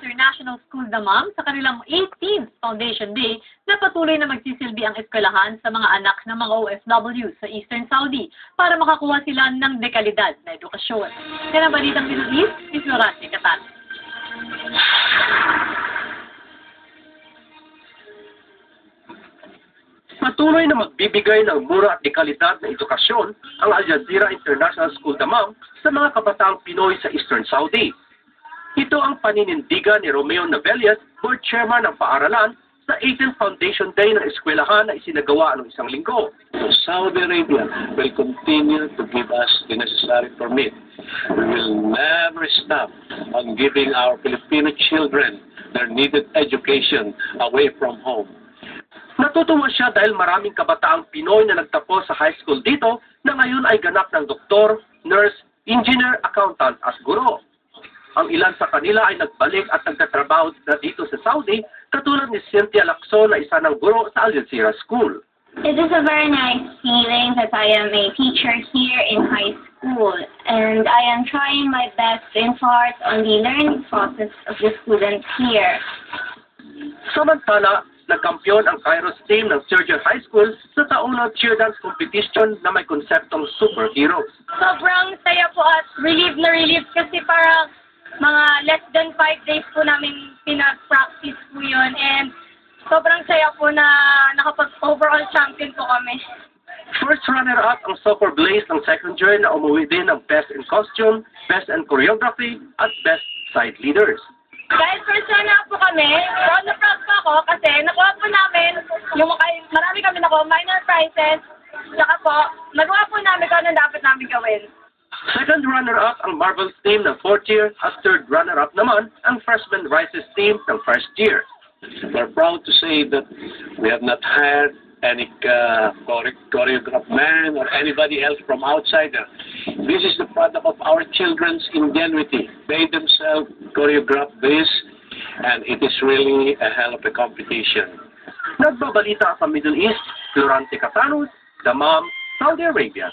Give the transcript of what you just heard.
International School Damam sa kanilang 18th Foundation Day na patuloy na magsisilbi ang eskwelahan sa mga anak ng mga OFW sa Eastern Saudi para makakuha sila ng dekalidad na edukasyon. Yan ang balitang Middle East, ni Florante Catan. Patuloy na magbibigay ng mura at dekalidad na edukasyon ang Al Jazeera International School Damam sa mga kabataang Pinoy sa Eastern Saudi. Ito ang paninindigan ni Romeo Navellias, Board Chairman ng paaralan, sa 18th Foundation Day ng eskwelahan na isinagawa noong isang linggo. Saudi Arabia will continue to give us the necessary permit. We will never stop on giving our Filipino children their needed education away from home. Natutuwa siya dahil maraming kabataang Pinoy na nagtapos sa high school dito na ngayon ay ganap ng doktor, nurse, engineer, accountant at guro. Ang ilan sa kanila ay nagbalik at nagtatrabaho na dito sa Saudi, katulad ni Cynthia Lacson na isa ng guro sa Al Jazeera School. It is a very nice feeling that I am a teacher here in high school, and I am trying my best to impart on the learning process of the students here. Samantala, nagkampiyon ang Kairos team ng Sergio High School sa taunang cheer dance competition na may konseptong superheroes. Sobrang saya po at relieved na relieved kasi parang mga less than 5 days po namin pinag-practice po yun, and sobrang saya po na nakapag-overall champion po kami. First runner-up ang Soccer Blaze ng second year na umuwi din ng Best in Costume, Best in Choreography at Best Side Leaders. Dahil first runner-up po kami, proud na proud po ako kasi nakuha po namin yung marami kami nakuha minor prizes, saka po nagawa po namin kung ano dapat namin gawin. Second runner-up ang Marvels team ng fourth year at third runner-up naman ang Freshman Rises team ng first year. We're proud to say that we have not hired any choreograph man or anybody else from outside. This is the product of our children's ingenuity. They themselves choreograph this, and it is really a hell of a competition. Nagbabalita sa Middle East, Florante Catan, Damam, Saudi Arabia.